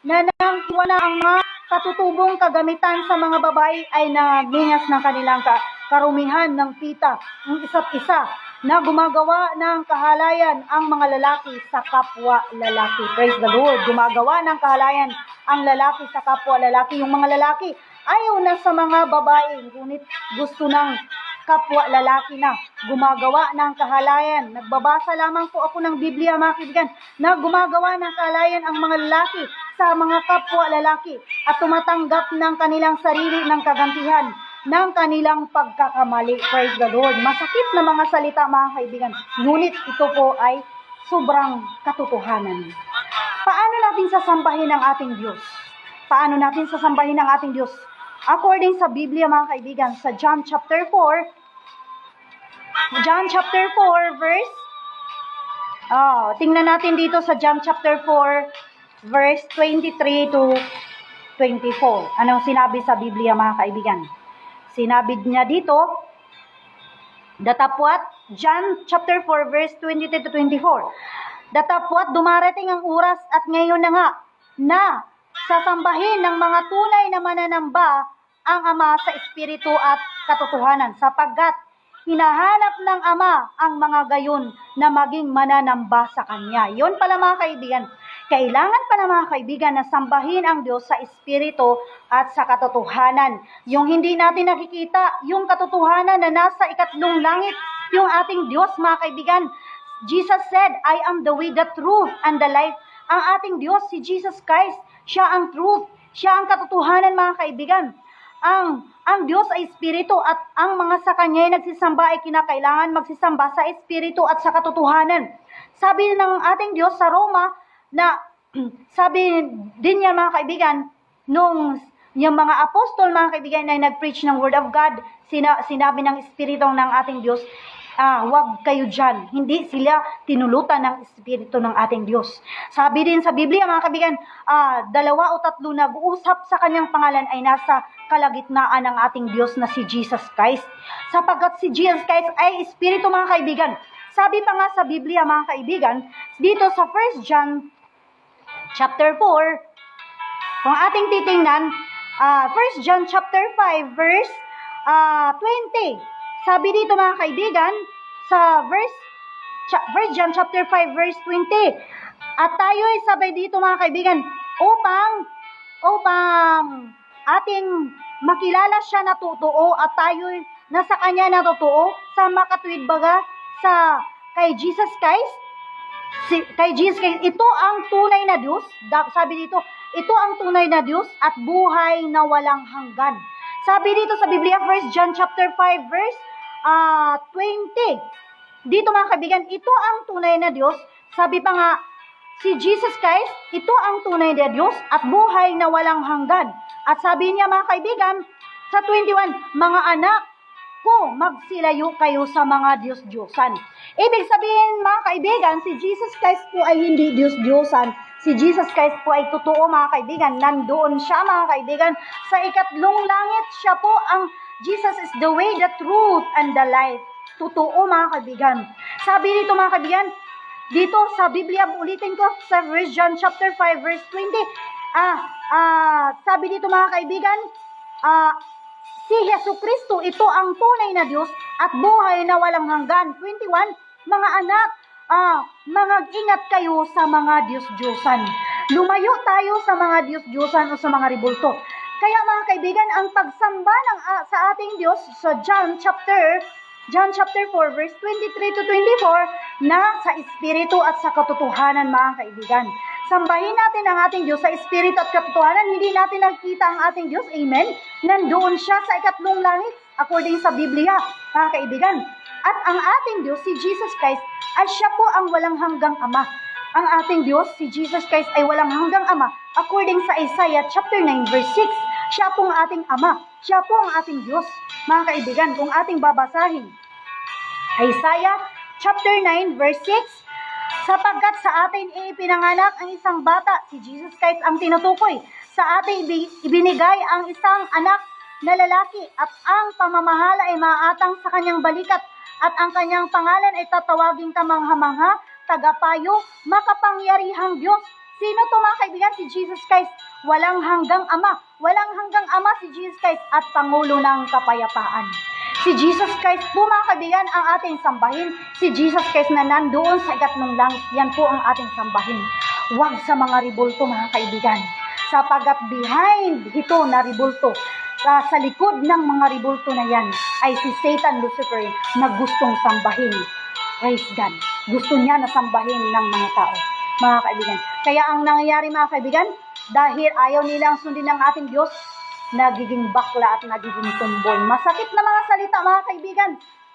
S1: na nanghiwa na ang mga katutubong kagamitan sa mga babae ay nagingas ng kanilang karumihan ng pita, ng isa't isa. na gumagawa ng kahalayan ang mga lalaki sa kapwa lalaki. Praise the Lord. Gumagawa ng kahalayan ang lalaki sa kapwa lalaki. Yung mga lalaki ayaw na sa mga babae, ngunit gusto ng kapwa lalaki na gumagawa ng kahalayan. Nagbabasa lamang po ako ng Biblia, mga kaibigan, na gumagawa ng kahalayan ang mga lalaki sa mga kapwa lalaki at tumatanggap ng kanilang sarili ng kagantihan ng kanilang pagkakamali. Praise the Lord. Masakit na mga salita, mga kaibigan, ngunit ito po ay sobrang katotohanan. Paano natin sasambahin ang ating Diyos? Paano natin sasambahin ang ating Diyos? According sa Biblia, mga kaibigan, sa John chapter 4 verse, tingnan natin dito sa John chapter 4 verse 23 to 24. Anong sinabi sa Biblia, mga kaibigan? Sinabi niya dito, datapwat, John chapter 4 verse 23 to 24. Datapwat, dumarating ang oras at ngayon na nga, na sasambahin ng mga tunay na mananamba ang Ama sa Espiritu at katotohanan, sapagkat hinahanap ng Ama ang mga gayon na maging mananamba sa Kanya. Yun pala, mga kaibigan. Kailangan pala, mga kaibigan, na sambahin ang Diyos sa Espiritu at sa katotohanan. Yung hindi natin nakikita, yung katotohanan na nasa ikatlong langit, yung ating Diyos, mga kaibigan. Jesus said, I am the way, the truth, and the life. Ang ating Diyos, si Jesus Christ, siya ang truth, siya ang katotohanan, mga kaibigan. Ang Diyos ay Espiritu at ang mga sa Kanya ay nagsisamba ay kinakailangan magsisamba sa Espiritu at sa katotohanan. Sabi ng ating Diyos sa Roma na, sabi din niya, mga kaibigan, nung yung mga apostol, mga kaibigan, ay nag-preach ng Word of God, sinabi ng Espiritu ng ating Diyos, wag kayo dyan. Hindi sila tinulutan ng Espiritu ng ating Diyos. Sabi din sa Biblia, mga kaibigan, 2 o 3 nag-uusap sa Kanyang pangalan ay nasa kalagitnaan ng ating Diyos na si Jesus Christ. Sapagkat si Jesus Christ ay Espiritu, mga kaibigan. Sabi pa nga sa Biblia, mga kaibigan, dito sa 1 John chapter 4, kung ating titingnan, 1 John chapter 5 verse 20. Sabi dito, mga kaibigan, sa 1 John chapter 5 verse 20. At tayo ay sabay dito, mga kaibigan, upang ating makilala siya na totoo at tayo nasa Kanya na totoo sa makatuwid baga sa kay Jesus Christ. Kay Jesus Christ, ito ang tunay na Diyos. Sabi dito, ito ang tunay na Diyos at buhay na walang hanggan. Sabi dito sa Biblia, 1 John chapter 5 verse 20. Dito, mga kaibigan, ito ang tunay na Diyos. Sabi pa nga, si Jesus Christ, ito ang tunay na Diyos at buhay na walang hanggan. At sabi niya, mga kaibigan, sa 21, mga anak ko, magsilayo kayo sa mga Diyos-Diyosan. Ibig sabihin, mga kaibigan, si Jesus Christ po ay hindi Diyos-Diyosan. Si Jesus Christ po ay totoo, mga kaibigan. Nandoon siya, mga kaibigan, sa ikatlong langit. Siya po ang Jesus is the way, the truth, and the life. Totoo, mga kaibigan. Sabi dito, mga kaibigan, dito sa Biblia, ulitin ko, sa 1 John chapter 5, verse 20, sabi dito, mga kaibigan, si Yesu Kristo, ito ang tunay na Diyos at buhay na walang hanggan. 21, mga anak, mag-ingat kayo sa mga Diyos-Diyosan. Lumayo tayo sa mga Diyos-Diyosan o sa mga ribulto. Kaya, mga kaibigan, ang pagsamba sa ating Diyos sa John chapter 4, verse 23 to 24, na sa Espiritu at sa katotohanan, mga kaibigan. Sambahin natin ang ating Diyos sa Espiritu at katotohanan. Hindi natin nakikita ang ating Diyos. Amen? Nandoon siya sa ikatlong langit, according sa Biblia, mga kaibigan. At ang ating Diyos, si Jesus Christ, ay siya po ang walang hanggang Ama. Ang ating Diyos, si Jesus Christ, ay walang hanggang Ama, according sa Isaiah chapter 9, verse 6. Siya po ang ating Ama. Siya po ang ating Diyos. Mga kaibigan, kung ating babasahin, Isaiah chapter 9, verse 6, sapagkat sa atin ipinanganak ang isang bata, si Jesus Christ ang tinutukoy. Sa atin ibinigay ang isang anak na lalaki at ang pamamahala ay maatang sa kanyang balikat at ang kanyang pangalan ay tatawaging kamangha-mangha, tagapayo, makapangyarihang Diyos. Sino to, mga kaibigan? Si Jesus Christ. Walang hanggang Ama. Walang hanggang Ama si Jesus Christ at Pangulo ng Kapayapaan. Si Jesus Christ po mga kaibigan ang ating sambahin. Si Jesus Christ na nandoon sa ikatlong langit, yan po ang ating sambahin. Huwag sa mga ribulto mga kaibigan. Sapagat behind ito na ribulto, sa likod ng mga ribulto na yan, ay si Satan Lucifer na gustong sambahin. Praise God. Gusto niya na sambahin ng mga tao, mga kaibigan. Kaya ang nangyayari mga kaibigan, dahil ayaw nilang sundin ng ating Diyos, nagiging bakla at nagiging tumboy. Masakit na mga salita mga kaibigan.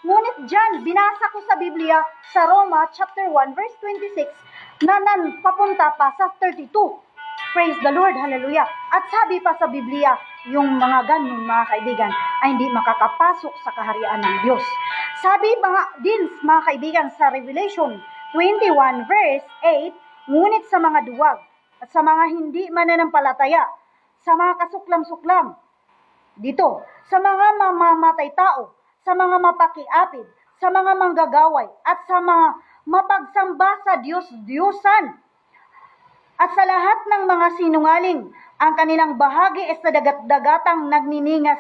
S1: Ngunit dyan, binasa ko sa Biblia, sa Roma chapter 1 verse 26, na papunta pa sa 32. Praise the Lord, hallelujah. At sabi pa sa Biblia, yung mga ganun mga kaibigan ay hindi makakapasok sa kaharian ng Diyos. Sabi din mga kaibigan sa Revelation 21 verse 8, ngunit sa mga duwag at sa mga hindi mananampalataya, sa mga kasuklam-suklam, dito, sa mga mamamatay tao, sa mga mapakiapid, sa mga manggagaway, at sa mga mapagsamba sa Diyos-Diyosan, at sa lahat ng mga sinungaling, ang kanilang bahagi ay sa dagat-dagatang nagniningas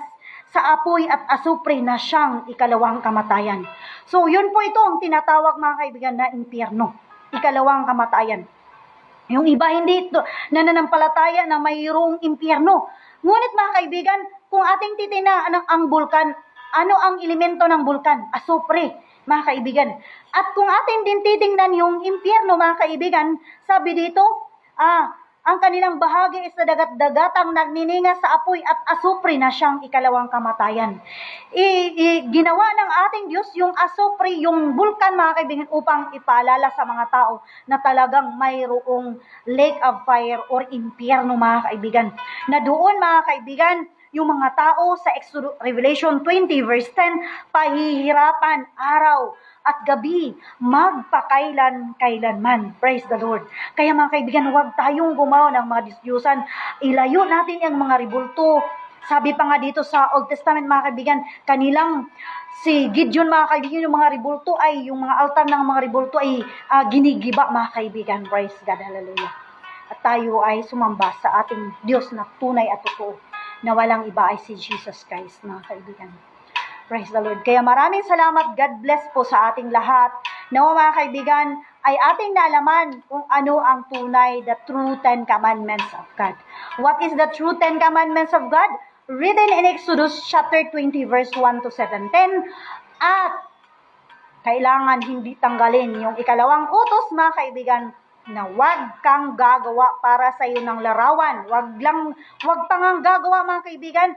S1: sa apoy at asupre na siyang ikalawang kamatayan. So, yun po ito ang tinatawag mga kaibigan na impyerno, ikalawang kamatayan. Yung iba hindi ito nananampalataya na mayroong impyerno. Ngunit mga kaibigan, kung ating titingnan ang bulkan, ano ang elemento ng bulkan? Asupre, mga kaibigan. At kung ating din titingnan yung impyerno, mga kaibigan, sabi dito, ang kanilang bahagi is sa dagat-dagatang nagniningas sa apoy at asupre na siyang ikalawang kamatayan. Ginawa ng ating Diyos yung asupre, yung bulkan mga kaibigan, upang ipaalala sa mga tao na talagang mayroong lake of fire or impyerno mga kaibigan. Na doon mga kaibigan, yung mga tao sa Revelation 20 verse 10, pahihirapan araw at gabi, magpakailan-kailanman. Praise the Lord. Kaya mga kaibigan, huwag tayong gumawa ng mga disyusan. Ilayo natin ang mga ribulto. Sabi pa nga dito sa Old Testament mga kaibigan, kanilang si Gideon mga kaibigan, yung mga ribulto ay, yung mga altar ng mga ribulto ay ginigiba mga kaibigan. Praise God, hallelujah. At tayo ay sumamba sa ating Diyos na tunay at totoo, na walang iba ay si Jesus Christ mga kaibigan. Praise the Lord. Kaya maraming salamat. God bless po sa ating lahat. Nawa mga kaibigan, ay ating naalaman kung ano ang tunay, the true 10 commandments of God. What is the true 10 commandments of God? Written in Exodus chapter 20 verse 1 to 17. At kailangan hindi tanggalin yung ikalawang utos mga kaibigan, na huwag kang gagawa para sa iyo ng larawan. Huwag pa ngang gagawa mga kaibigan.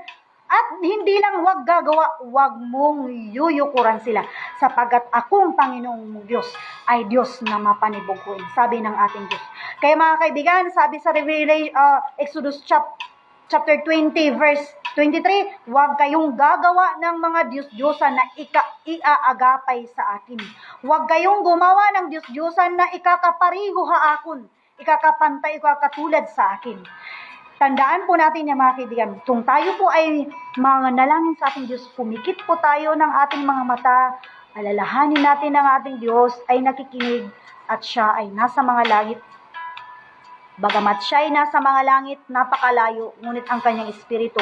S1: At hindi lang huwag gagawa, huwag mong yuyukuran sila. Sapagat akong Panginoong mong Diyos ay Diyos na mapanibuguin. Sabi ng ating Diyos. Kaya mga kaibigan, sabi sa Exodus chapter 20 verse 23, huwag kayong gagawa ng mga Diyos-Diyosan na iaagapay sa akin. Huwag kayong gumawa ng Diyos-Diyosan na ikakapariho haakon, ikakapantay, ikakatulad sa akin. Tandaan po natin yung mga kaibigan, kung tayo po ay manalangin sa ating Diyos, pumikit po tayo ng ating mga mata, alalahanin natin ang ating Diyos ay nakikinig at siya ay nasa mga langit. Bagamat siya ay nasa mga langit, napakalayo, ngunit ang kanyang espiritu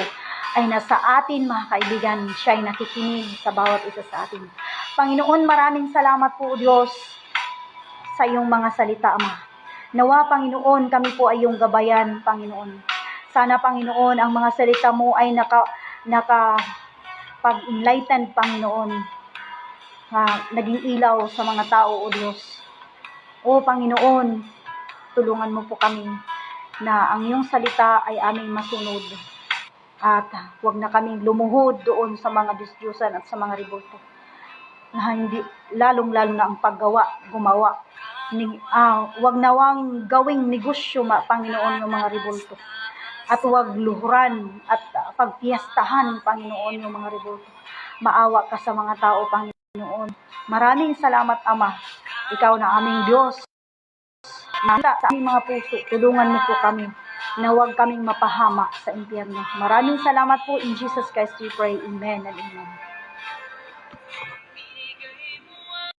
S1: ay nasa atin mga kaibigan, siya ay nakikinig sa bawat isa sa atin. Panginoon, maraming salamat po Diyos sa iyong mga salita, Ama. Nawa Panginoon, kami po ay iyong gabayan, Panginoon. Sana, Panginoon, ang mga salita mo ay pag-enlighten, Panginoon. Naging ilaw sa mga tao, O Diyos. O Panginoon, tulungan mo po kami na ang iyong salita ay aming masunod. At huwag na kaming lumuhod doon sa mga Diyos-Diyosan at sa mga ribulto. Na hindi, lalong-lalo na ang gumawa. Huwag nawang gawing negosyo, Panginoon, yung mga ribulto. At huwag luhuran at pagpiyastahan, Panginoon, yung mga ribulto. Maawa ka sa mga tao, Panginoon. Maraming salamat, Ama. Ikaw na aming Diyos. Sa aming mga puso, tulungan mo po kami na huwag kaming mapahamak sa impyerno. Maraming salamat po. In Jesus Christ we pray. Amen and amen.